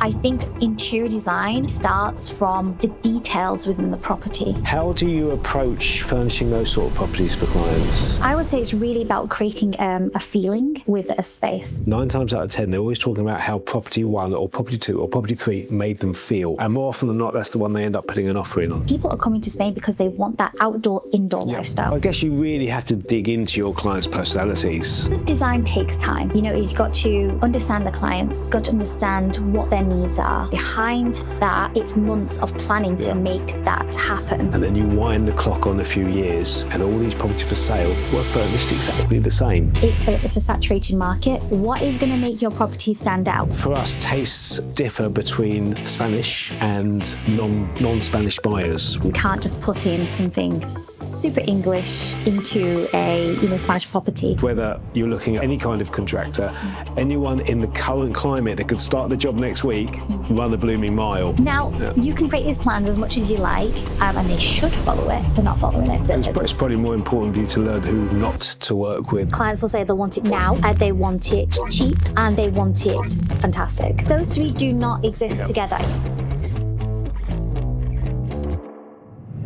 I think interior design starts from the details within the property. How do you approach furnishing those sort of properties for clients? I would say it's really about creating a feeling with a space. 9 times out of 10, they're always talking about how property 1 or property 2 or property 3 made them feel. And more often than not, that's the one they end up putting an offer in on. People are coming to Spain because they want that outdoor-indoor lifestyle. I guess you really have to dig into your clients' personalities. Design takes time. You've got to understand the clients, got to understand what their needs are. Behind that, it's months of planning to make that happen. And then you wind the clock on a few years and all these properties for sale were furnished exactly the same. It's a saturated market. What is going to make your property stand out? For us, tastes differ between Spanish and non-Spanish buyers. We can't just put in something super English into a Spanish property. Whether you're looking at any kind of contractor, anyone in the current climate that could start the job next week, run a blooming mile. Now, you can create these plans as much as you like, and they should follow it. They're not following it. It's probably more important for you to learn who not to work with. Clients will say they want it now, they want it cheap, and they want it fantastic. Those three do not exist together.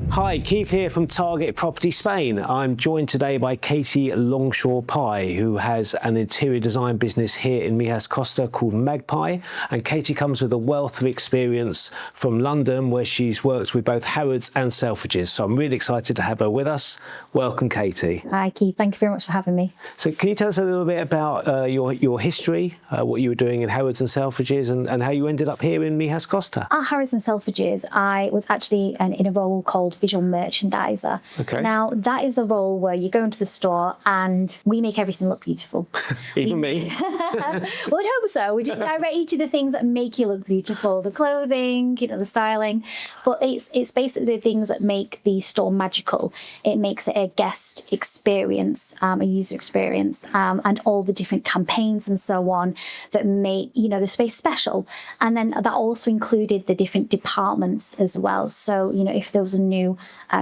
Hi, Keith here from Target Property Spain. I'm joined today by Katie Longshaw-Pye, who has an interior design business here in Costa called Magpye. And Katie comes with a wealth of experience from London, where she's worked with both Harrods and Selfridges. So I'm really excited to have her with us. Welcome, Katie. Hi, Keith. Thank you very much for having me. So can you tell us a little bit about your history, what you were doing in Harrods and Selfridges, and how you ended up here in Costa? At Harrods and Selfridges, I was actually in a role called visual merchandiser. Okay. Now, that is the role where you go into the store and we make everything look beautiful. Even me? Well, I'd hope so. We direct you to the things that make you look beautiful, the clothing, the styling. But it's basically the things that make the store magical. It makes it a guest experience, a user experience, and all the different campaigns and so on that make the space special. And then that also included the different departments as well. So if there was a new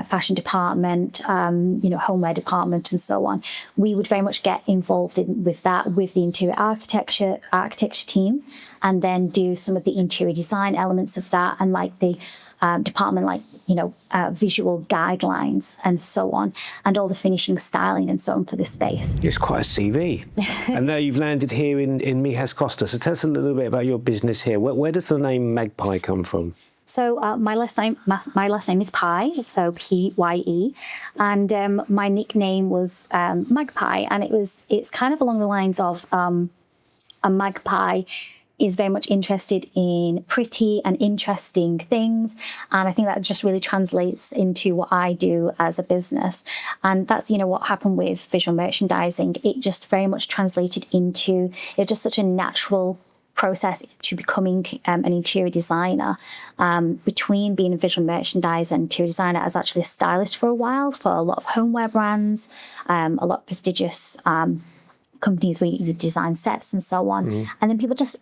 fashion department, homeware department, and so on, we would very much get involved with that with the interior architecture team, and then do some of the interior design elements of that, and like the department, visual guidelines and so on, and all the finishing, styling and so on for the space. It's quite a CV. And now you've landed here in Costa. So tell us a little bit about your business here. Where does the name Magpye come from? So my last name is Pye, so P-Y-E, and my nickname was Magpie, and it's kind of along the lines of a magpie is very much interested in pretty and interesting things, and I think that just really translates into what I do as a business. And that's what happened with visual merchandising. It just very much translated into just such a natural process to becoming an interior designer. Between being a visual merchandiser and interior designer, I was actually a stylist for a while for a lot of homeware brands, a lot of prestigious companies where you design sets and so on. And then people just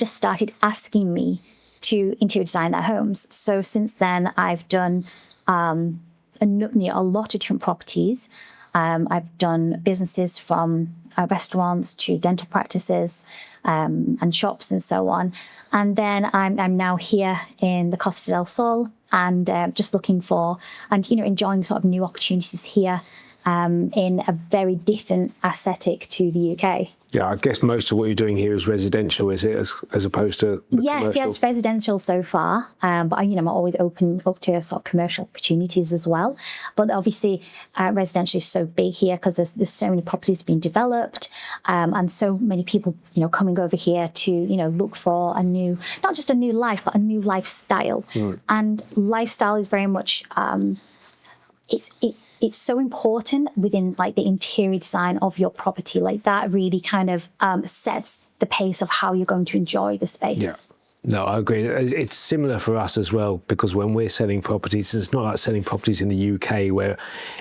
started asking me to interior design their homes. So since then, I've done a lot of different properties. I've done businesses from restaurants to dental practices and shops and so on. And then I'm now here in the Costa del Sol, and just looking for and enjoying sort of new opportunities here in a very different aesthetic to the UK. Yeah, I guess most of what you're doing here is residential, is it, as opposed to the commercial? Yes, it's residential so far, but I'm always open up to sort of commercial opportunities as well. But obviously, residential is so big here because there's so many properties being developed, and so many people coming over here to look for a new, not just a new life, but a new lifestyle. And lifestyle is very much it's so important within the interior design of your property. That really kind of sets the pace of how you're going to enjoy the space. Yeah. No, I agree. It's similar for us as well, because when we're selling properties, it's not like selling properties in the UK where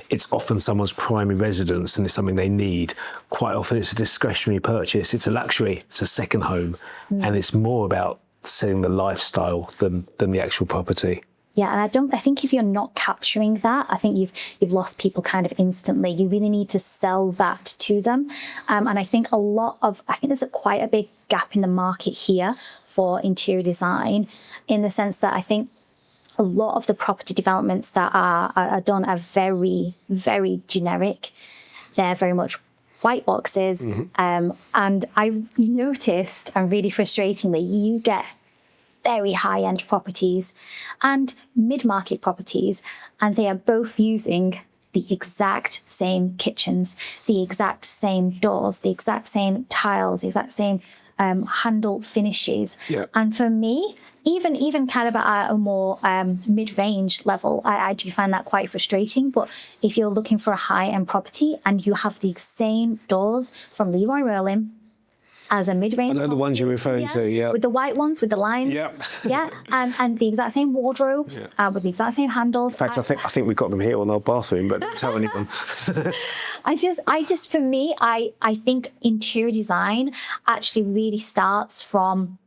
it's often someone's primary residence and it's something they need. Quite often it's a discretionary purchase. It's a luxury. It's a second home. And it's more about selling the lifestyle than the actual property. Yeah, and I think if you're not capturing that, I think you've lost people kind of instantly. You really need to sell that to them. And I think there's quite a big gap in the market here for interior design, in the sense that I think a lot of the property developments that are done are very, very generic. They're very much white boxes. And I've noticed, and really frustratingly, you get very high-end properties and mid-market properties, and they are both using the exact same kitchens, the exact same doors, the exact same tiles, the exact same handle finishes. Yeah. And for me, even kind of at a more mid-range level, I do find that quite frustrating. But if you're looking for a high-end property and you have the same doors from Leroy Merlin as a mid-range, I know the ones you're referring to, yeah. with the white ones with the lines, yeah, and the exact same wardrobes, with the exact same handles. In fact, I think we've got them here on our bathroom, but don't tell anyone. I just for me, I think interior design actually really starts from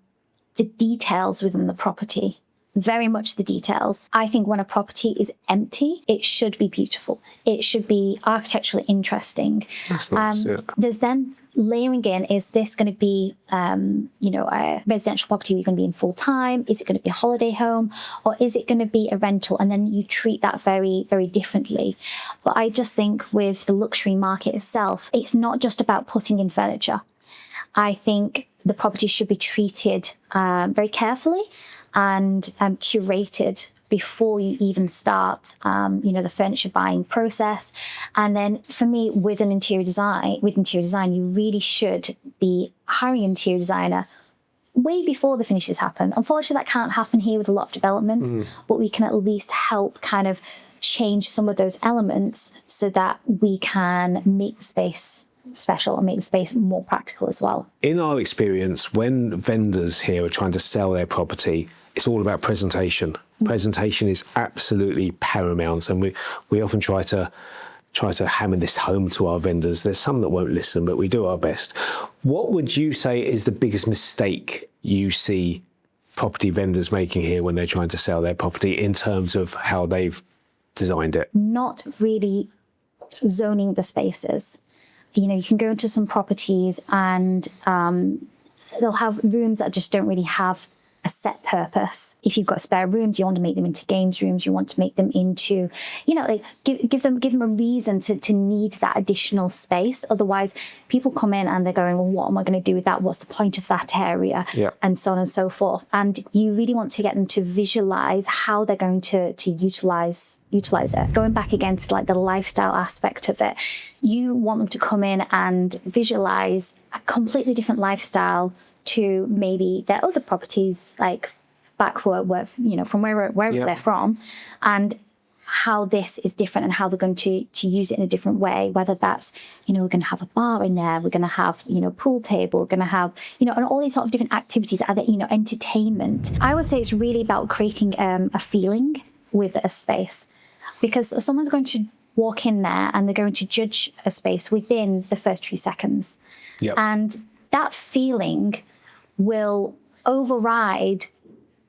the details within the property. Very much the details. I think when a property is empty, it should be beautiful. It should be architecturally interesting. That's nice, yeah. There's then layering in, is this going to be, a residential property you're going to be in full time? Is it going to be a holiday home? Or is it going to be a rental? And then you treat that very, very differently. But I just think with the luxury market itself, it's not just about putting in furniture. I think the property should be treated very carefully and curated before you even start, the furniture buying process. And then for me, with interior design, you really should be hiring an interior designer way before the finishes happen. Unfortunately, that can't happen here with a lot of developments, but we can at least help kind of change some of those elements so that we can make the space special and make the space more practical as well. In our experience, when vendors here are trying to sell their property, it's all about presentation. Presentation is absolutely paramount, and we often try to hammer this home to our vendors. There's some that won't listen, but we do our best. What would you say is the biggest mistake you see property vendors making here when they're trying to sell their property in terms of how they've designed it? Not really zoning the spaces. You can go into some properties and they'll have rooms that just don't really have a set purpose. If you've got spare rooms, you want to make them into games rooms, you want to make them into, give them a reason to need that additional space. Otherwise, people come in and they're going, well, what am I going to do with that? What's the point of that area? Yeah. And so on and so forth. And you really want to get them to visualize how they're going to utilize it. Going back again to like the lifestyle aspect of it, you want them to come in and visualize a completely different lifestyle to maybe their other properties, like back from wherever they're from, and how this is different and how they're going to use it in a different way. Whether that's, we're going to have a bar in there, we're going to have, pool table, we're going to have, and all these sort of different activities, entertainment. I would say it's really about creating a feeling with a space, because someone's going to walk in there and they're going to judge a space within the first few seconds. Yep. And that feeling will override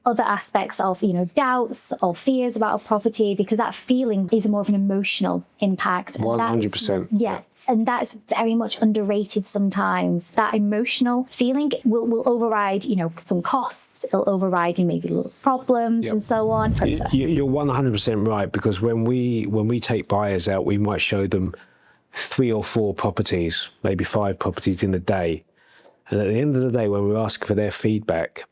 other aspects of, doubts or fears about a property, because that feeling is more of an emotional impact. 100%. Yeah. And that's very much underrated sometimes. That emotional feeling will override, some costs. It'll override maybe little problems and so on. You're 100% right, because when we take buyers out, we might show them 3 or 4 properties, maybe 5 properties in a day. And at the end of the day, when we're asking for their feedback,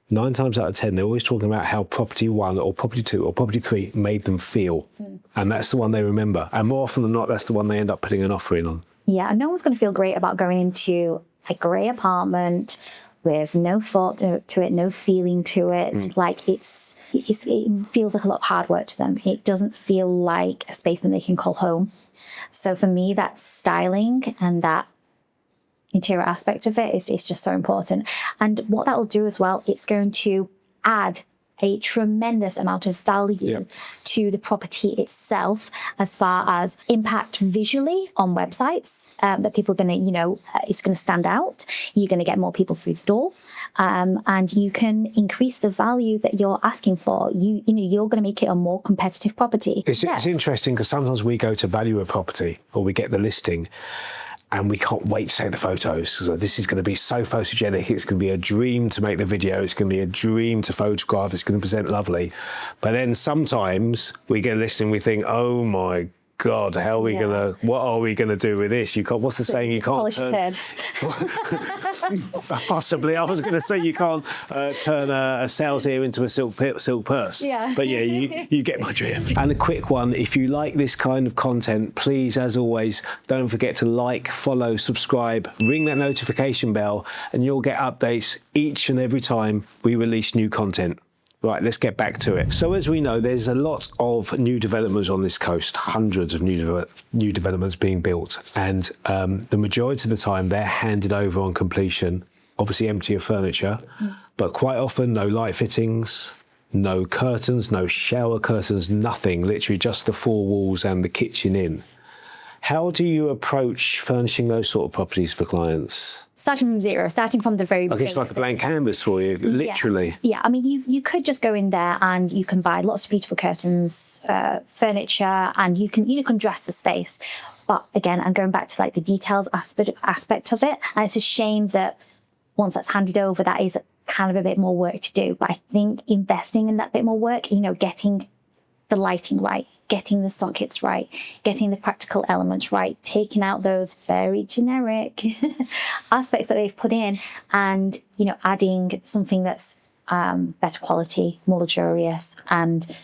9 times out of 10, they're always talking about how property 1 or property 2 or property 3 made them feel. And that's the one they remember. And more often than not, that's the one they end up putting an offer in on. Yeah, and no one's going to feel great about going into a grey apartment with no thought to it, no feeling to it. Like it feels like a lot of hard work to them. It doesn't feel like a space that they can call home. So for me, that styling and that interior aspect of it is just so important. And what that will do as well, it's going to add a tremendous amount of value to the property itself, as far as impact visually on websites, that people are going to, it's going to stand out. You're going to get more people through the door. and you can increase the value that you're asking for. You're going to make it a more competitive property. It's interesting because sometimes we go to value a property or we get the listing and we can't wait to take the photos. So this is going to be so photogenic. It's going to be a dream to make the video. It's going to be a dream to photograph. It's going to present lovely. But then sometimes we get a listing, we think, oh my God, how are we what are we gonna do with this? You can't. What's the saying? You can't polish turn. Possibly, I was going to say you can't turn a sales ear into a silk purse. Yeah. But yeah, you get my drift. And a quick one: if you like this kind of content, please, as always, don't forget to like, follow, subscribe, ring that notification bell, and you'll get updates each and every time we release new content. Right, let's get back to it. So as we know, there's a lot of new developments on this coast, hundreds of new developments being built. And the majority of the time, they're handed over on completion, obviously empty of furniture, but quite often no light fittings, no curtains, no shower curtains, nothing, literally just the four walls and the kitchen in. How do you approach furnishing those sort of properties for clients? Starting from zero, starting from the very beginning. It's like a blank canvas for you, literally. Yeah, I mean, you could just go in there and you can buy lots of beautiful curtains, furniture, and you can dress the space. But again, I'm going back to like the details aspect of it. And it's a shame that once that's handed over, that is kind of a bit more work to do. But I think investing in that bit more work, getting the lighting right, getting the sockets right, getting the practical elements right, taking out those very generic aspects that they've put in and, adding something that's better quality, more luxurious and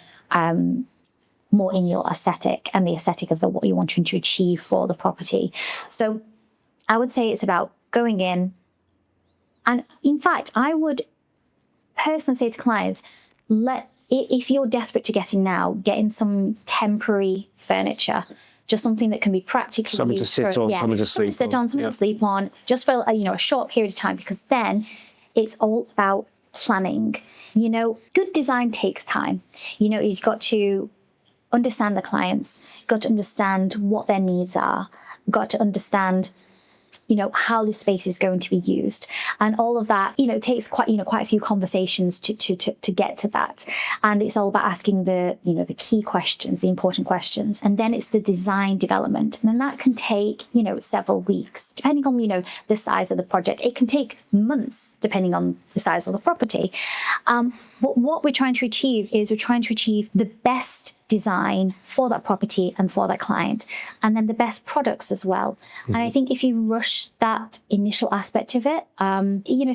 more in your aesthetic and the aesthetic of what you're wanting to achieve for the property. So I would say it's about going in. And in fact, I would personally say to clients, if you're desperate to get in now, get in some temporary furniture, just something that can be practically something used to sit on, something to sleep on. Something to sleep on, just for a short period of time, because then it's all about planning. Good design takes time. You've got to understand the clients, you've got to understand what their needs are, you've got to understand how the space is going to be used, and all of that takes quite a few conversations to get to that. And it's all about asking the key questions, the important questions, and then it's the design development, and then that can take several weeks depending on the size of the project. It can take months depending on the size of the property. But what we're trying to achieve is the best design for that property and for that client, and then the best products as well. And I think if you rush that initial aspect of it,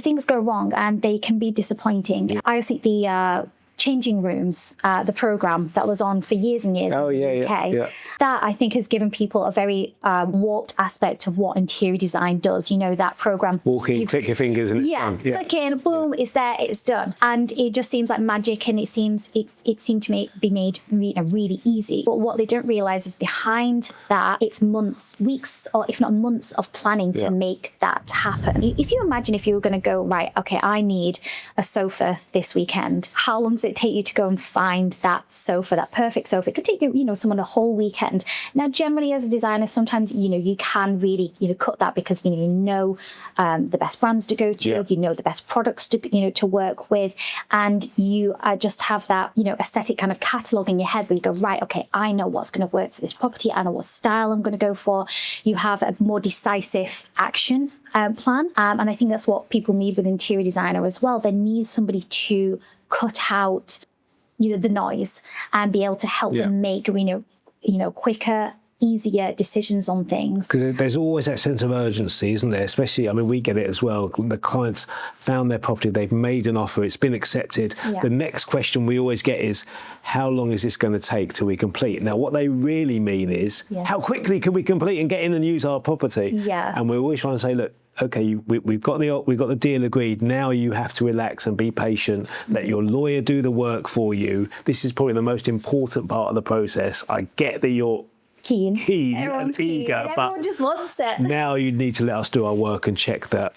things go wrong and they can be disappointing. I think the changing rooms, the program that was on for years and years in the UK, that I think has given people a very warped aspect of what interior design does. That program. Walk in, click your fingers and it's done. Click in, boom, it's there, it's done. And it just seems like magic, and it seemed to be made really easy. But what they don't realise is behind that, it's months, weeks, or if not months of planning to make that happen. If you imagine if you were going to go, right, okay, I need a sofa this weekend, how long does it take you to go and find that sofa, that perfect sofa? It could take someone a whole weekend. Now, generally as a designer, sometimes you can really cut that because the best brands to go to, the best products to work with, and you just have that aesthetic kind of catalogue in your head where you go, right, okay, I know what's going to work for this property, I know what style I'm going to go for. You have a more decisive action plan, and I think that's what people need with interior designer as well. They need somebody to cut out the noise and be able to help them make quicker, easier decisions on things. Because there's always that sense of urgency, isn't there? Especially, we get it as well. The clients found their property, they've made an offer, it's been accepted. The next question we always get is, how long is this going to take till we complete? Now, what they really mean is, how quickly can we complete and get in and use our property? And we're always trying to say, look, okay, we've got the deal agreed. Now you have to relax and be patient. Let your lawyer do the work for you. This is probably the most important part of the process. I get that you're keen and eager, but everyone just wants it. Now you need to let us do our work and check that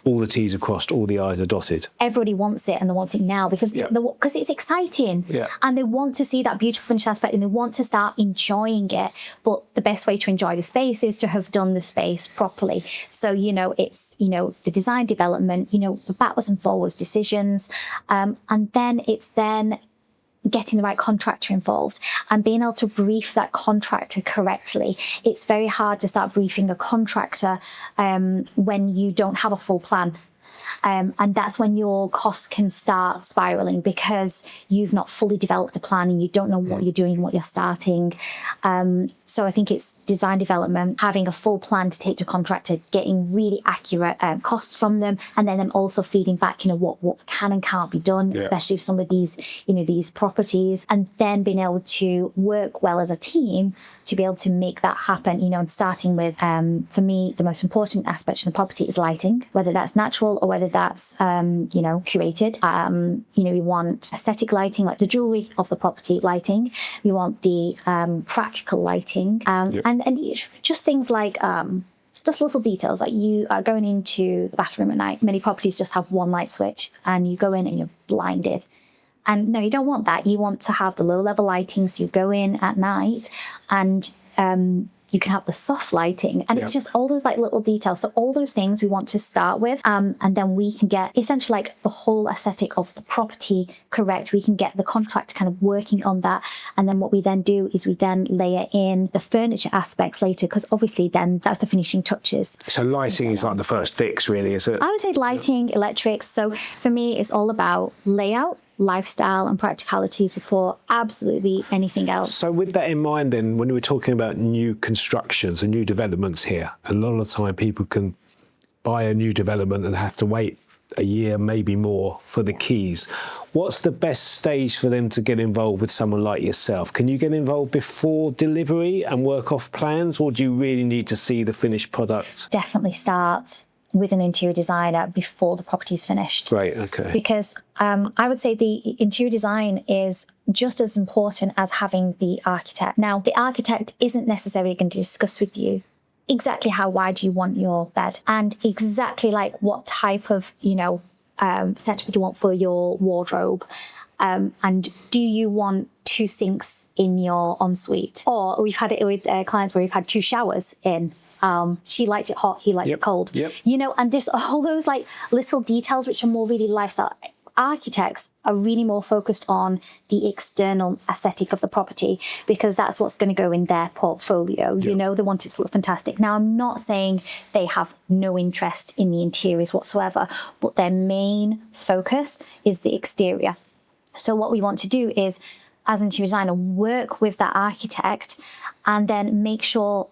all the T's are crossed, all the I's are dotted. Everybody wants it, and they want it now because it's exciting, and they want to see that beautiful finished aspect, and they want to start enjoying it. But the best way to enjoy the space is to have done the space properly. So it's the design development, the backwards and forwards decisions, and then it's getting the right contractor involved and being able to brief that contractor correctly. It's very hard to start briefing a contractor when you don't have a full plan. And that's when your costs can start spiraling because you've not fully developed a plan and you don't know what you're doing, what you're starting. So I think it's design development, having a full plan to take to a contractor, getting really accurate costs from them, and then them also feeding back, what can and can't be done, especially with some of these, these properties, and then being able to work well as a team to be able to make that happen, and starting with, for me, the most important aspect of the property is lighting, whether that's natural or whether that's, curated. We want aesthetic lighting, like the jewellery of the property lighting. We want the practical lighting, and just things like just little details, like you are going into the bathroom at night. Many properties just have one light switch and you go in and you're blinded. And no, you don't want that. You want to have the low-level lighting, so you go in at night and you can have the soft lighting, and it's just all those little details. So all those things we want to start with, and then we can get essentially the whole aesthetic of the property correct. We can get the contractor kind of working on that, and then what we then do is we then layer in the furniture aspects later, because obviously then that's the finishing touches. So lighting is like the first fix, really, is it? I would say lighting, electrics. So for me, it's all about layout, lifestyle and practicalities before absolutely anything else. So with that in mind then, when we're talking about new constructions and new developments here, a lot of the time people can buy a new development and have to wait a year, maybe more, for the keys. What's the best stage for them to get involved with someone like yourself? Can you get involved before delivery and work off plans, or do you really need to see the finished product? Definitely start with an interior designer before the property is finished. Right, okay. Because I would say the interior design is just as important as having the architect. Now, the architect isn't necessarily going to discuss with you exactly how wide you want your bed and exactly what type of, setup you want for your wardrobe. And do you want 2 sinks in your ensuite? Or we've had it with clients where we've had 2 showers in. She liked it hot, he liked it cold. And just all those little details which are more really lifestyle. Architects are really more focused on the external aesthetic of the property because that's what's going to go in their portfolio. They want it to look fantastic. Now, I'm not saying they have no interest in the interiors whatsoever, but their main focus is the exterior. So what we want to do is, as an interior designer, work with that architect and then make sure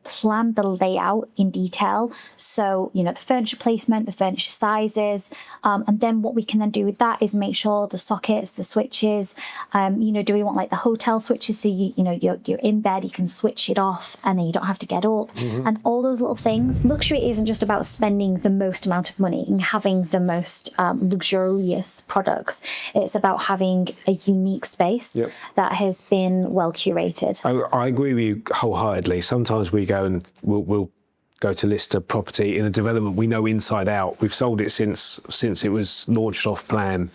plan the layout in detail. So, the furniture placement, the furniture sizes, and then what we can then do with that is make sure the sockets, the switches, do we want the hotel switches? So, you're in bed, you can switch it off and then you don't have to get up and all those little things. Luxury isn't just about spending the most amount of money and having the most luxurious products. It's about having a unique space that has been well curated. I agree with you wholeheartedly. Sometimes we go and we'll go to list a property in a development we know inside out. We've sold it since it was launched off plan,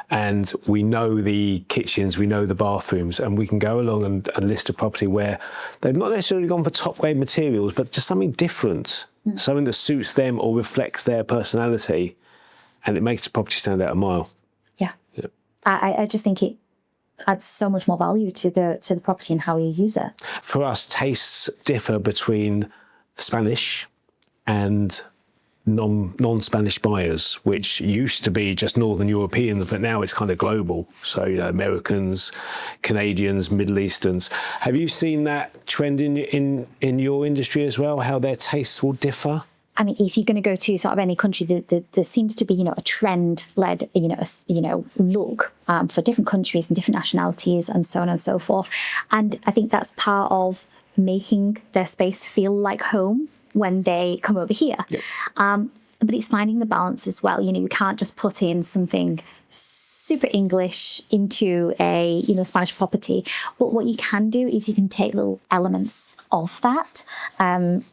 and we know the kitchens, we know the bathrooms, and we can go along and list a property where they've not necessarily gone for top grade materials, but just something different, something that suits them or reflects their personality, and it makes the property stand out a mile. I just think it adds so much more value to the property and how you use it. For us, tastes differ between Spanish and non-Spanish buyers, which used to be just Northern Europeans, but now it's kind of global. So, Americans, Canadians, Middle Easterns. Have you seen that trend in your industry as well, how their tastes will differ? I mean, if you're going to go to sort of any country, there seems to be, a trend-led, look for different countries and different nationalities and so on and so forth. And I think that's part of making their space feel like home when they come over here. But it's finding the balance as well. You can't just put in something super English into a Spanish property. But what you can do is you can take little elements of that and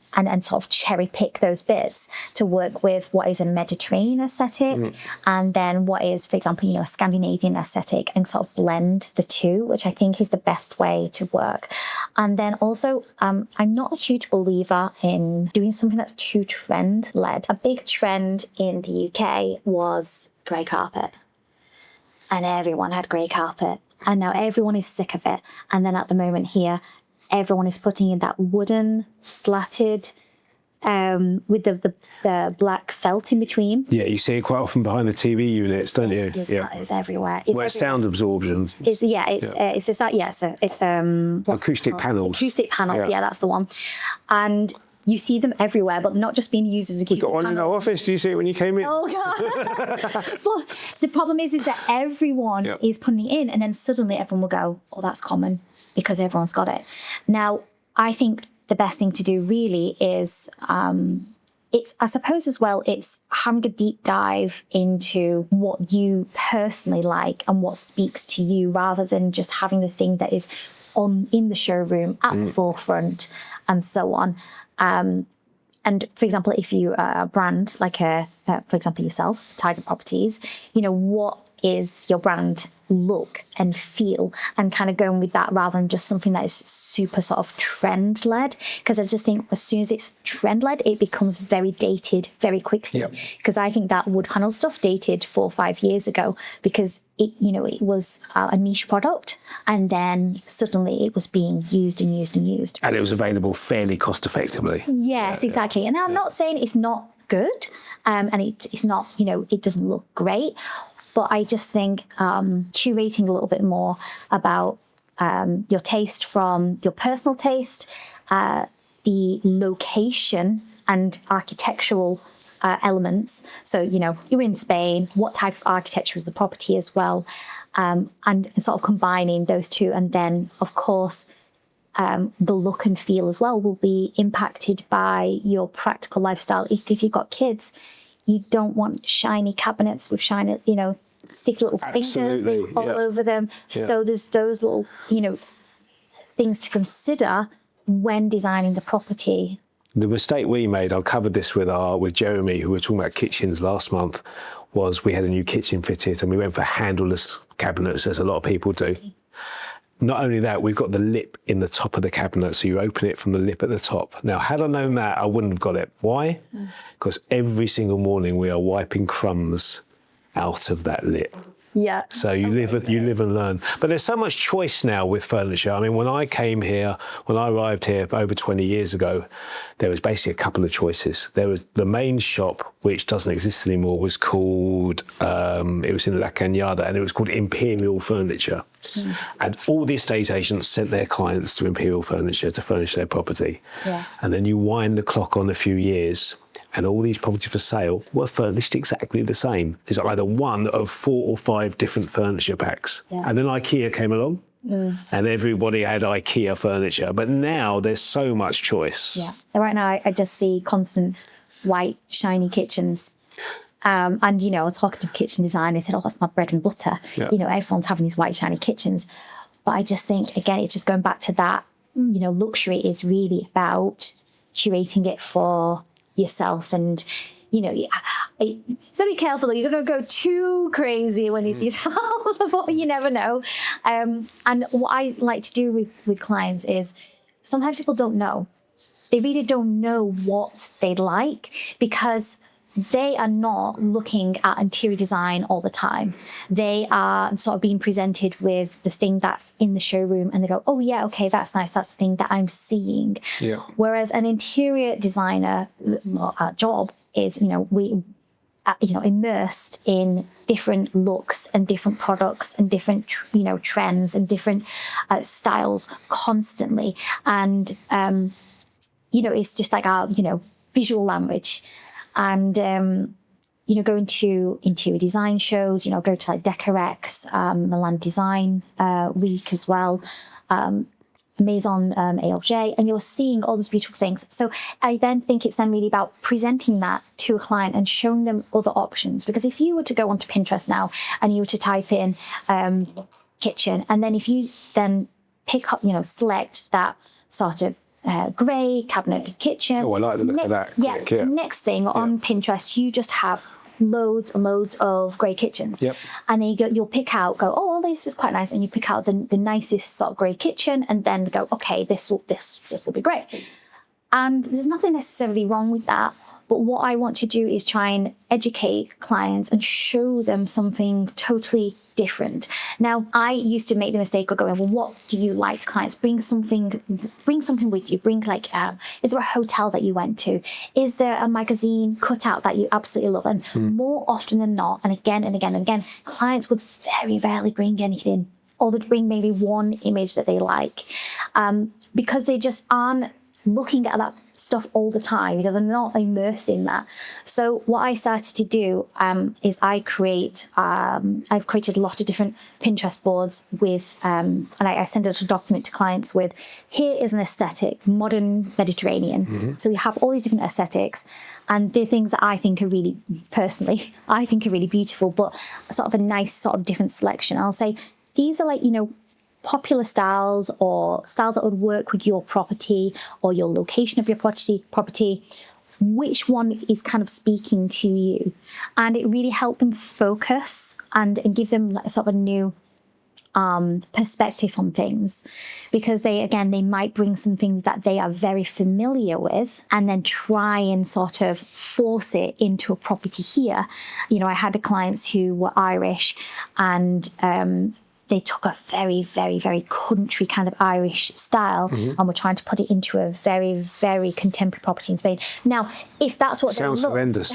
sort of cherry pick those bits to work with what is a Mediterranean aesthetic and then what is, for example, a Scandinavian aesthetic, and sort of blend the two, which I think is the best way to work. And then also, I'm not a huge believer in doing something that's too trend led. A big trend in the UK was grey carpet. And everyone had grey carpet. And now everyone is sick of it. And then at the moment here, everyone is putting in that wooden slatted with the black felt in between. Yeah, you see it quite often behind the TV units, don't you? It's everywhere. Where it's sound absorption. It's acoustic panels. Acoustic panels, yeah, that's the one. And you see them everywhere, but they're not just being used as acoustic Got one panels. in our office. Do you see it when you came in? Oh God! But the problem is that everyone is putting it in, and then suddenly everyone will go, "Oh, that's common," because everyone's got it. Now, I think the best thing to do really is, I suppose as well, it's having a deep dive into what you personally like and what speaks to you, rather than just having the thing that is in the showroom at the forefront and so on. And for example, if you are a brand like for example yourself, Tiger Properties, what is your brand look and feel, and kind of going with that rather than just something that is super sort of trend led. Because I just think as soon as it's trend led, it becomes very dated very quickly. Because I think that wood panel stuff dated 4 or 5 years ago, because it was a niche product, and then suddenly it was being used and used and used. And it was available fairly cost effectively. Yes, exactly. And I'm not saying it's not good, and it's not, it doesn't look great. But I just think curating a little bit more about your taste from your personal taste, the location and architectural elements. So, you're in Spain, what type of architecture is the property as well? And sort of combining those two. And then, of course, the look and feel as well will be impacted by your practical lifestyle. If you've got kids, you don't want shiny cabinets with shiny, sticky little fingers all over them. So there's those little, things to consider when designing the property. The mistake we made, I covered this with Jeremy, who we were talking about kitchens last month, was we had a new kitchen fitted and we went for handleless cabinets, as a lot of people do. Not only that, we've got the lip in the top of the cabinet, so you open it from the lip at the top. Now, had I known that, I wouldn't have got it. Why? Because every single morning we are wiping crumbs out of that lip. Yeah. So you live and learn. But there's so much choice now with furniture. I mean, when I arrived here over 20 years ago, there was basically a couple of choices. There was the main shop, which doesn't exist anymore, was called, it was in La Cañada, and it was called Imperial Furniture. And all the estate agents sent their clients to Imperial Furniture to furnish their property. And then you wind the clock on a few years, and all these properties for sale were furnished exactly the same. It's either one of 4 or 5 different furniture packs. And then IKEA came along, and everybody had IKEA furniture. But now there's so much choice. Yeah. Right now, I just see constant white, shiny kitchens. And, I was talking to a kitchen designer, I said, oh, that's my bread and butter. Everyone's having these white, shiny kitchens. But I just think, again, it's just going back to that, luxury is really about curating it for yourself. And you gotta be careful though. You're gonna go too crazy when you see yourself. You never know. And what I like to do with clients is, sometimes people don't know. They really don't know what they'd like, because they are not looking at interior design all the time. They are sort of being presented with the thing that's in the showroom, and they go, oh yeah, okay, that's nice. That's the thing that I'm seeing. Whereas an interior designer job is, we immersed in different looks and different products and different, trends and different styles constantly. And, it's just like our, visual language. And, going to interior design shows, go to like Decorex, Milan Design Week as well, Maison ALJ, and you're seeing all these beautiful things. So I then think it's then really about presenting that to a client and showing them other options. Because if you were to go onto Pinterest now and you were to type in kitchen, and then if you then pick up, select that sort of grey cabinet kitchen. Oh, I like the look of that. Yeah. Next thing on Pinterest, you just have loads and loads of grey kitchens. Yep. And then you'll pick out, well, this is quite nice, and you pick out the nicest sort of grey kitchen, and then go, okay, this will be great. And there's nothing necessarily wrong with that. But what I want to do is try and educate clients and show them something totally different. Now, I used to make the mistake of going, well, what do you like to clients? Bring something with you. Bring is there a hotel that you went to? Is there a magazine cutout that you absolutely love? And more often than not, and again and again and again, clients would very rarely bring anything, or they'd bring maybe one image that they like, because they just aren't looking at that stuff all the time. They're not immersed in that. So what I started to do is I've created a lot of different Pinterest boards with, and I send out a document to clients with, here is an aesthetic, modern Mediterranean. So we have all these different aesthetics, and they're things that I think are really, personally, I think are really beautiful, but sort of a nice sort of different selection. I'll say, these are popular styles, or styles that would work with your property or your location of your property. Which one is kind of speaking to you? And it really helped them focus and give them sort of a new perspective on things, because they might bring something that they are very familiar with and then try and sort of force it into a property here. I had clients who were Irish, and they took a very, very, very country kind of Irish style and were trying to put it into a very, very contemporary property in Spain. Now, if that's what sounds horrendous.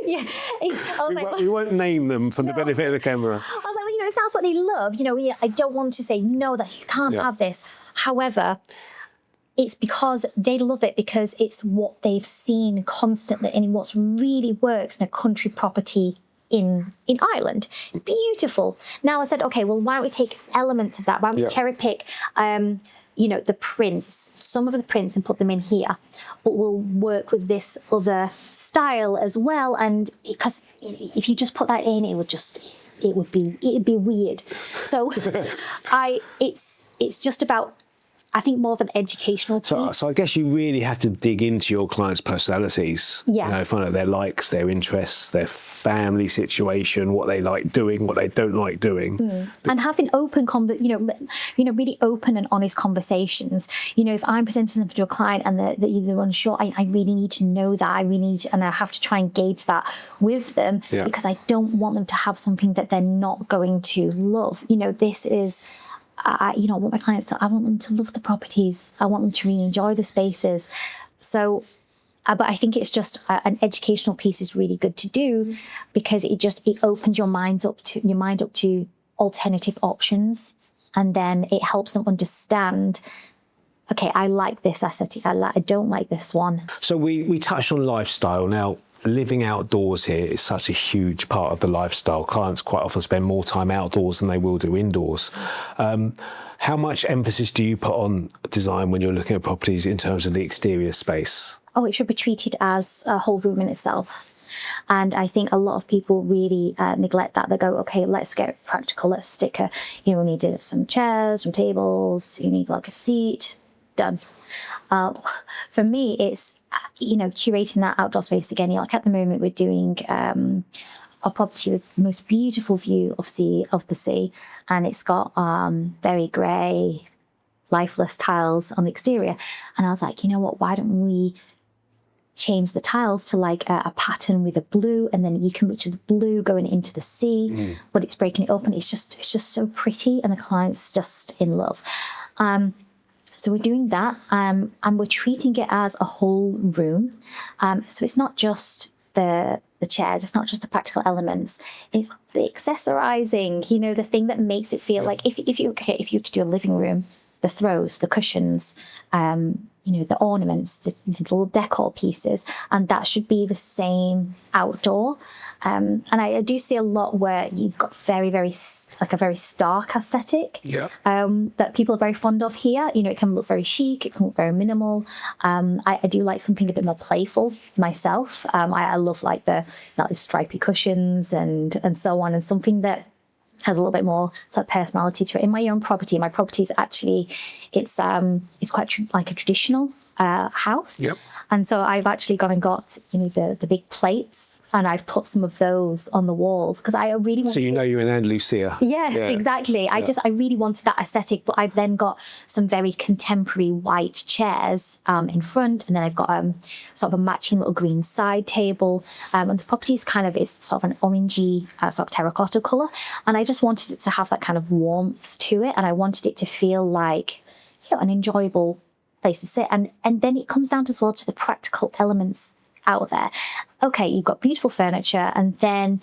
Yeah, we won't name them for the benefit of the camera. I was like, if that's what they love, I don't want to say no, that you can't have this. However, it's because they love it, because it's what they've seen constantly and what really works in a country property in Ireland. Beautiful. Now I said, okay, well, why don't we take elements of that? Why don't we cherry pick, the prints, some of the prints, and put them in here, but we'll work with this other style as well. And because if you just put that in, it'd be weird. So it's just about, I think, more of an educational piece. So I guess you really have to dig into your clients' personalities. Yeah. Find out their likes, their interests, their family situation, what they like doing, what they don't like doing. And having open, really open and honest conversations. If I'm presenting something to a client and they're unsure, I really need to know that. and I have to try and gauge that with them, because I don't want them to have something that they're not going to love. This is, I want my clients I want them to love the properties. I want them to really enjoy the spaces. So, but I think it's just an educational piece is really good to do, because it opens your mind up to alternative options, and then it helps them understand, okay, I like this aesthetic. I don't like this one. So we touched on lifestyle. Now, living outdoors here is such a huge part of the lifestyle. Clients quite often spend more time outdoors than they will do indoors. How much emphasis do you put on design when you're looking at properties in terms of the exterior space? Oh, it should be treated as a whole room in itself. And I think a lot of people really neglect that. They go, okay, let's get practical. Let's stick we need some chairs, some tables. You need a seat. Done. For me, it's curating that outdoor space again. At the moment, we're doing a property with the most beautiful view of the sea, and it's got very grey, lifeless tiles on the exterior. And I was like, why don't we change the tiles to a pattern with a blue, and then you can literally the blue going into the sea, but it's breaking it up, and it's just so pretty, and the client's just in love. So we're doing that, and we're treating it as a whole room. So it's not just the chairs, it's not just the practical elements, it's the accessorizing, the thing that makes it feel like if you were to do a living room, the throws, the cushions, the ornaments, the little decor pieces, and that should be the same outdoor. And I do see a lot where you've got like a very stark aesthetic that people are very fond of here. You know, it can look very chic, it can look very minimal. I do like something a bit more playful myself. I love like the stripy cushions and so on, and something that has a little bit more sort of personality to it. In my own property, my property is actually, it's quite like a traditional house. And so I've actually gone and got, you know, the big plates, and I've put some of those on the walls because I really want. So you know you're in Andalusia. Yes, exactly. I really wanted that aesthetic, but I've then got some very contemporary white chairs in front, and then I've got sort of a matching little green side table. And the property is it's sort of an orangey sort of terracotta colour, and I just wanted it to have that kind of warmth to it, and I wanted it to feel like, you know, an enjoyable place to sit. And then it comes down as well to the practical elements out there. Okay, you've got beautiful furniture, and then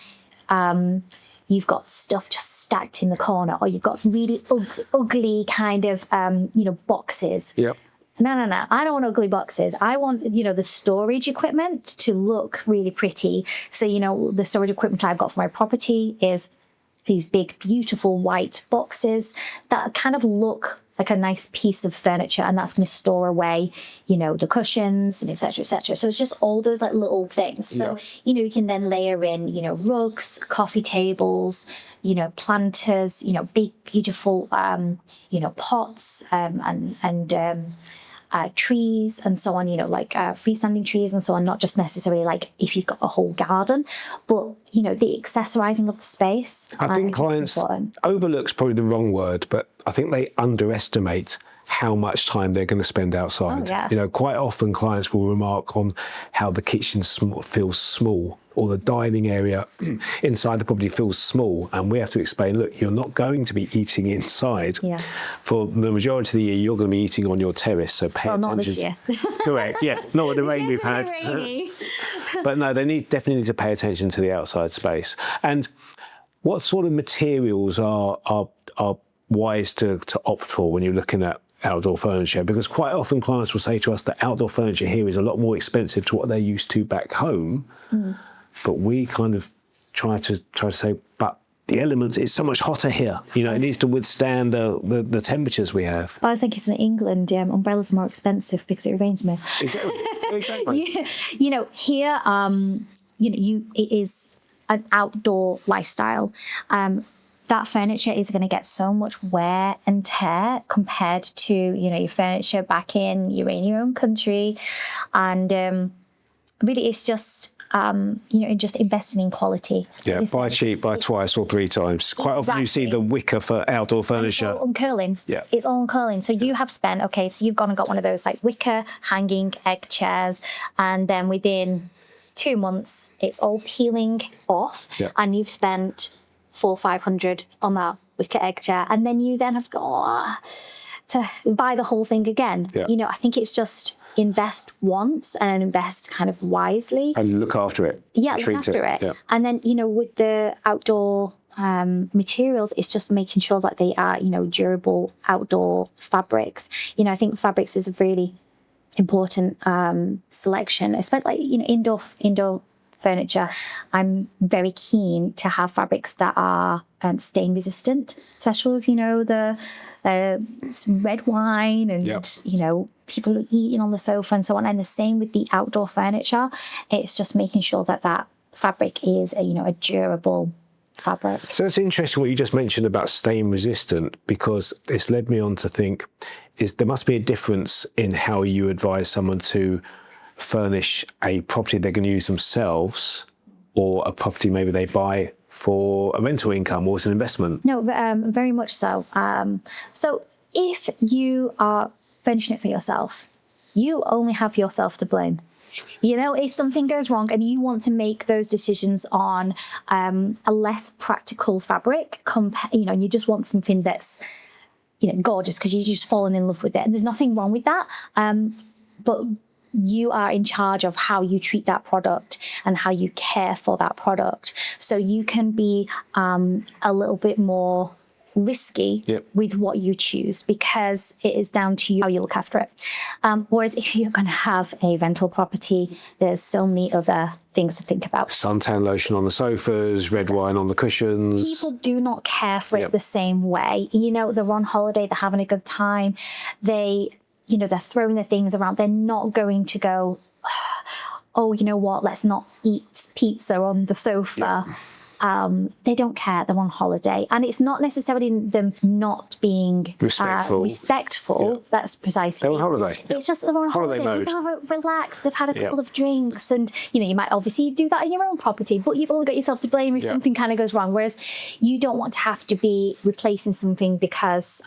you've got stuff just stacked in the corner, or you've got really ugly kind of boxes. No, I don't want ugly boxes. I want, you know, the storage equipment to look really pretty. So, you know, the storage equipment I've got for my property is these big beautiful white boxes that kind of look like a nice piece of furniture, and that's going to store away, you know, the cushions and etc, etc. So it's just all those like little things. So you know, you can then layer in, you know, rugs, coffee tables, you know, planters, you know, big beautiful you know, pots and trees and so on, you know, like freestanding trees and so on, not just necessarily like if you've got a whole garden, but, you know, the accessorizing of the space. I think clients, overlook's probably the wrong word, but I think they underestimate how much time they're going to spend outside. You know, quite often clients will remark on how the kitchen feels small, or the dining area inside the property feels small, and we have to explain, look, you're not going to be eating inside. For the majority of the year, you're going to be eating on your terrace, so pay attention. Not this year. Correct, not with the rain we've had. But no, they definitely need to pay attention to the outside space. And what sort of materials are wise to opt for when you're looking at outdoor furniture? Because quite often clients will say to us that outdoor furniture here is a lot more expensive to what they're used to back home. But we kind of try to say, but the elements, it's so much hotter here. You know, it needs to withstand the temperatures we have. But I think it's in England, umbrellas are more expensive because it rains more. Exactly. You know, here, you know, it is an outdoor lifestyle. That furniture is going to get so much wear and tear compared to, you know, your furniture back in your own country. And really, it's just, you know, just investing in quality. Buy cheap, buy twice or three times. Quite often you see the wicker for outdoor furniture. It's all uncurling. It's all uncurling. So you have spent, so you've gone and got one of those like wicker hanging egg chairs, and then within 2 months, it's all peeling off, and you've spent $400 or $500 on that wicker egg chair, and then you then have to go to buy the whole thing again. You know, I think it's just invest once and invest kind of wisely. And look after it. Look after it. And then, you know, with the outdoor materials, it's just making sure that they are, you know, durable outdoor fabrics. You know, I think fabrics is a really important selection, especially like, you know, indoor furniture. I'm very keen to have fabrics that are stain resistant, especially if, you know, the red wine and you know, people are eating on the sofa and so on. And the same with the outdoor furniture. It's just making sure that that fabric is a durable fabric. So it's interesting what you just mentioned about stain resistant, because it's led me on to think there must be a difference in how you advise someone to furnish a property they're going to use themselves, or a property maybe they buy for a rental income or as an investment. No, very much so. So if you are furnishing it for yourself, you only have yourself to blame. You know, if something goes wrong and you want to make those decisions on a less practical fabric, you know, and you just want something that's, you know, gorgeous because you've just fallen in love with it, and there's nothing wrong with that. But you are in charge of how you treat that product and how you care for that product. So you can be a little bit more risky with what you choose, because it is down to you how you look after it. Whereas if you're going to have a rental property, there's so many other things to think about. Suntan lotion on the sofas, red wine on the cushions. People do not care for it the same way. You know, they're on holiday, they're having a good time. They're throwing their things around. They're not going to go, oh, you know what, let's not eat pizza on the sofa. They don't care. They're on holiday. And it's not necessarily them not being respectful. That's precisely. They're on holiday. It's just they're on holiday mode. They've relaxed. They've had a couple of drinks. And, you might obviously do that in your own property, but you've only got yourself to blame if something kind of goes wrong. Whereas you don't want to have to be replacing something because,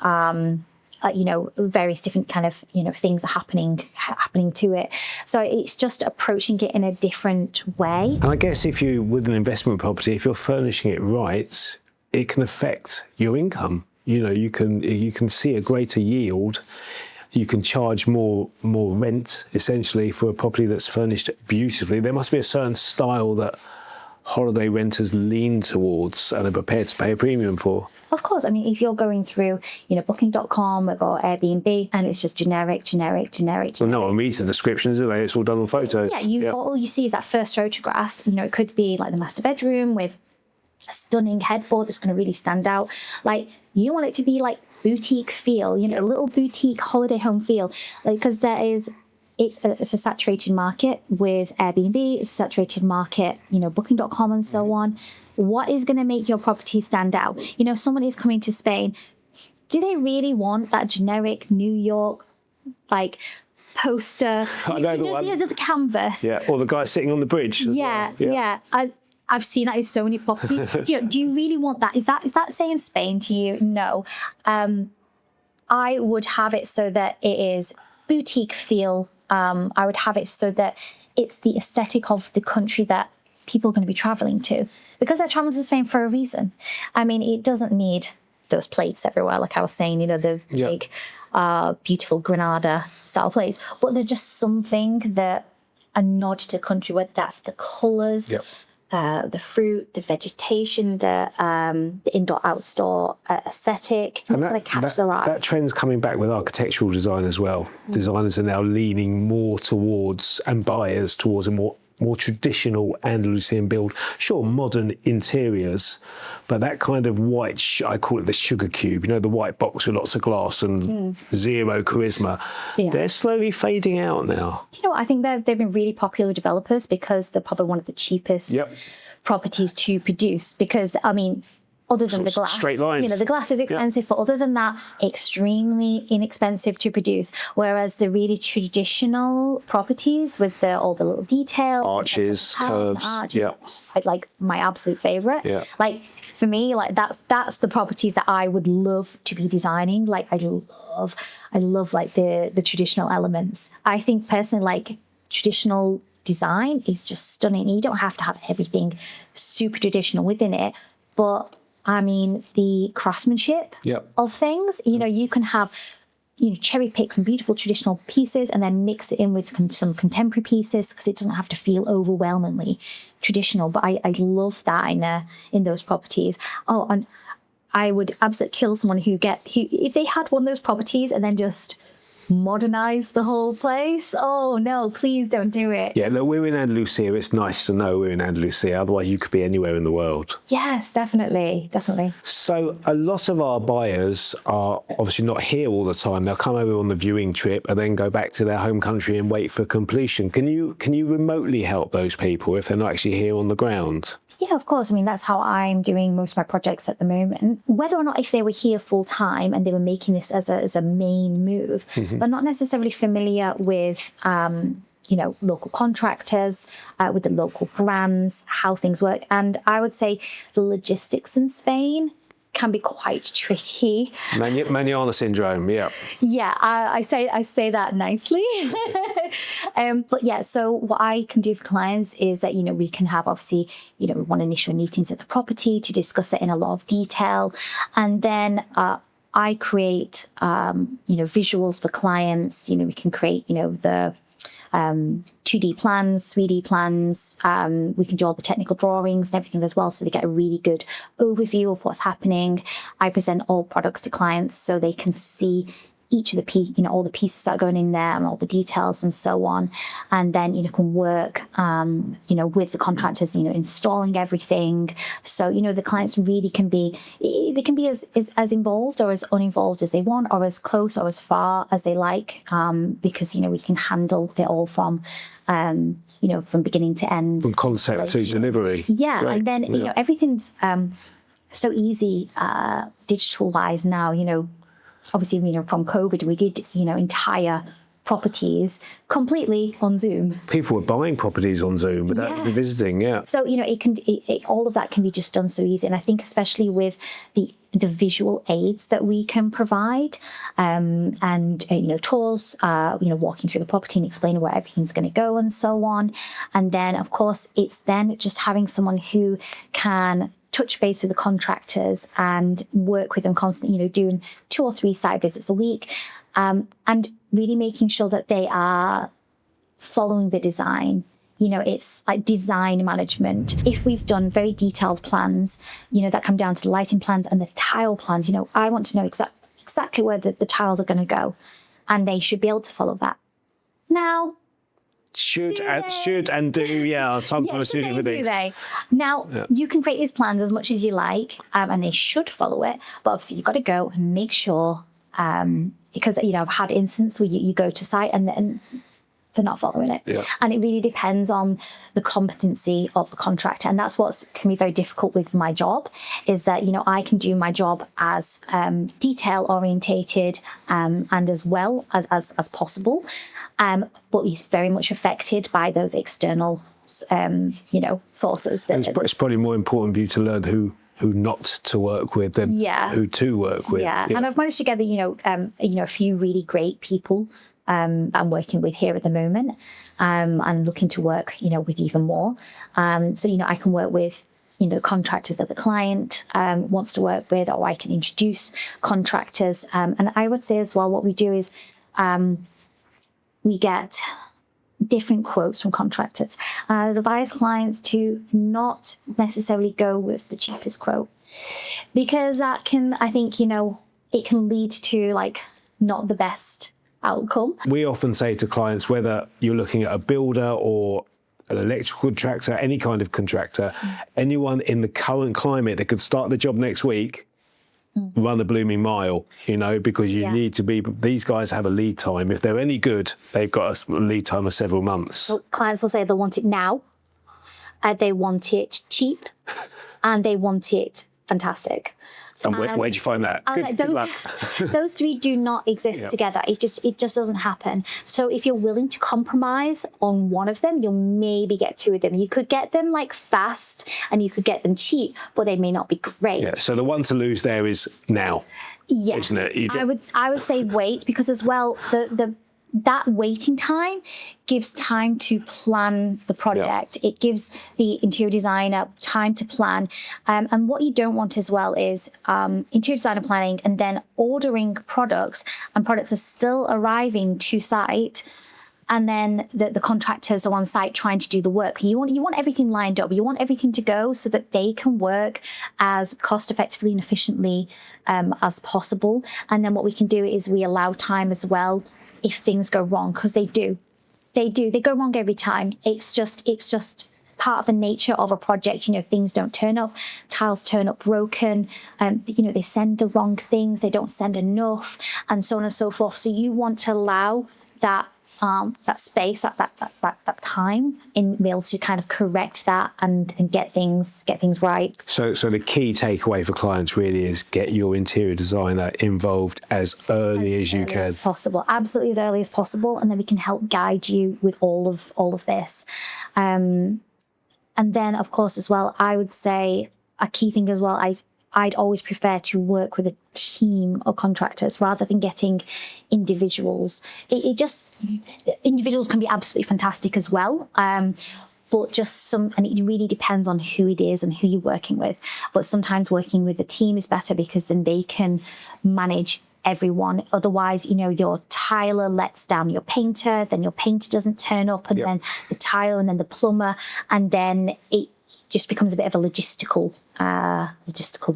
various different kind of, things are happening to it. So it's just approaching it in a different way. And I guess if you, with an investment property, if you're furnishing it right, it can affect your income. You can see a greater yield. You can charge more rent, essentially, for a property that's furnished beautifully. There must be a certain style that holiday renters lean towards and are prepared to pay a premium for. Of course. I mean, if you're going through, booking.com or Airbnb and it's just generic. Well, no one reads the descriptions, do they? It's all done on photos. Yeah, all you see is that first photograph. It could be like the master bedroom with a stunning headboard that's going to really stand out. Like, you want it to be like boutique feel, a little boutique holiday home feel. Like, because it's a saturated market with Airbnb, it's a saturated market, booking.com and so on. What is going to make your property stand out? Someone is coming to Spain. Do they really want that generic New York, like, poster? I know the one. The canvas. Yeah, or the guy sitting on the bridge. Yeah. I've seen that in so many properties. Do you really want that? Is that saying Spain to you? No. I would have it so that it is boutique feel. I would have it so that it's the aesthetic of the country that people are going to be traveling to, because they're traveling to Spain for a reason. I mean, it doesn't need those plates everywhere, like I was saying, the big, beautiful Granada style plates, but they're just something that a nod to country, whether that's the colours, the fruit, the vegetation, the indoor-outdoor aesthetic, and that catch their eye. That trend's coming back with architectural design as well. Designers are now leaning more towards, and buyers towards, a more traditional Andalusian build. Sure, modern interiors, but that kind of white, I call it the sugar cube, the white box with lots of glass and zero charisma. Yeah. They're slowly fading out now. I think they've been really popular with developers because they're probably one of the cheapest properties to produce, because, I mean, other than the glass, straight lines. The glass is expensive, but other than that, extremely inexpensive to produce. Whereas the really traditional properties with all the little details, arches, curves, like my absolute favorite. Yeah. Like, for me, like that's the properties that I would love to be designing. Like, I love like the traditional elements. I think personally, like, traditional design is just stunning. You don't have to have everything super traditional within it, but I mean, the craftsmanship of things, you can have, cherry pick some beautiful traditional pieces and then mix it in with some contemporary pieces, because it doesn't have to feel overwhelmingly traditional. But I love that in those properties. Oh, and I would absolutely kill someone who if they had one of those properties and then just modernize the whole place. Oh no, please don't do it. Yeah, look, we're in Andalusia. It's nice to know we're in Andalusia. Otherwise, you could be anywhere in the world. Yes, definitely. So a lot of our buyers are obviously not here all the time. They'll come over on the viewing trip and then go back to their home country and wait for completion. Can you remotely help those people if they're not actually here on the ground? Yeah, of course. I mean, that's how I'm doing most of my projects at the moment. Whether or not if they were here full time and they were making this as a main move, but not necessarily familiar with, local contractors, with the local brands, how things work. And I would say the logistics in Spain can be quite tricky. Manana syndrome, yeah. Yeah, I say that nicely. But yeah, so what I can do for clients is that, we can have obviously, one initial meetings at the property to discuss it in a lot of detail. And then I create, visuals for clients. We can create, the 2D 2D plans, 3D plans. We can do all the technical drawings and everything as well, so they get a really good overview of what's happening. I present all products to clients so they can see each of the all the pieces that are going in there and all the details and so on. And then, can work, with the contractors, installing everything. So, the clients really can be as involved or as uninvolved as they want, or as close or as far as they like, because, we can handle it all from beginning to end. From concept to delivery. Yeah. Great. And then, everything's so easy digital-wise now, obviously, from COVID, we did, entire properties completely on Zoom. People were buying properties on Zoom without even visiting, yeah. So, all of that can be just done so easy. And I think especially with the visual aids that we can provide, and tours, walking through the property and explaining where everything's going to go and so on. And then, of course, it's then just having someone who can touch base with the contractors and work with them constantly, doing 2 or 3 site visits a week, and really making sure that they are following the design. It's like design management. If we've done very detailed plans, that come down to the lighting plans and the tile plans, I want to know exactly where the tiles are going to go, and they should be able to follow that. Now, Should and do, yeah. Sometimes do different things. they? Now, you can create these plans as much as you like, and they should follow it. But obviously, you've got to go and make sure, because I've had instances where you go to site and they're not following it, and it really depends on the competency of the contractor, and that's what can be very difficult with my job. Is that I can do my job as detail orientated and as well as possible. But he's very much affected by those external, sources. It's probably more important for you to learn who not to work with than who to work with. Yeah, and I've managed to gather, a few really great people I'm working with here at the moment, and looking to work, with even more. So, I can work with, contractors that the client wants to work with, or I can introduce contractors. And I would say as well, what we do is, we get different quotes from contractors. And I advise clients to not necessarily go with the cheapest quote, because that can, I think, it can lead to not the best outcome. We often say to clients, whether you're looking at a builder or an electrical contractor, any kind of contractor, anyone in the current climate that could start the job next week, run a blooming mile, because you need to be, these guys have a lead time. If they're any good, they've got a lead time of several months. So clients will say they want it now, they want it cheap, and they want it fantastic. And where'd you find that? Good luck. Those 3 do not exist together. It just doesn't happen. So if you're willing to compromise on one of them, you'll maybe get 2 of them. You could get them that you could get them cheap, but they may not be great. Yeah. So the one to lose there is now. Yeah. Isn't it? I would say wait, because as well that waiting time gives time to plan the project. It gives the interior designer time to plan. And what you don't want as well is interior designer planning and then ordering products, and products are still arriving to site, and then the contractors are on site trying to do the work. You want everything lined up. You want everything to go so that they can work as cost effectively and efficiently as possible. And then what we can do is we allow time as well if things go wrong, because they go wrong every time. It's just part of the nature of a project. Things don't turn up, tiles turn up broken, they send the wrong things, they don't send enough, and so on and so forth. So you want to allow that space, that time, in be able to kind of correct that and get things right. So the key takeaway for clients really is get your interior designer involved as early as you can. As possible, absolutely as early as possible, and then we can help guide you with all of this. And then, of course, as well, I would say a key thing as well, I'd always prefer to work with a team of contractors rather than getting individuals. Individuals can be absolutely fantastic as well. But and it really depends on who it is and who you're working with. But sometimes working with a team is better, because then they can manage everyone. Otherwise, you know, your tiler lets down your painter, then your painter doesn't turn up, and then the tiler, and then the plumber, and then it just becomes a bit of a logistical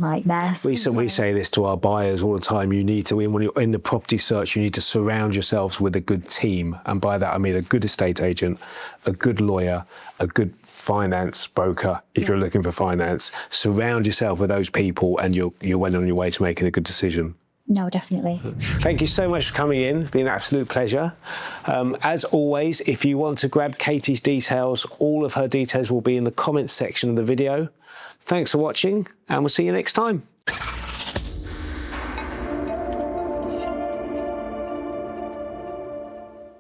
nightmare. We say this to our buyers all the time. You need to, when you're in the property search, you need to surround yourselves with a good team. And by that, I mean a good estate agent, a good lawyer, a good finance broker, if you're looking for finance. Surround yourself with those people and you're well on your way to making a good decision. No, definitely. Thank you so much for coming in. It's been an absolute pleasure. As always, if you want to grab Katie's details, all of her details will be in the comments section of the video. Thanks for watching, and we'll see you next time.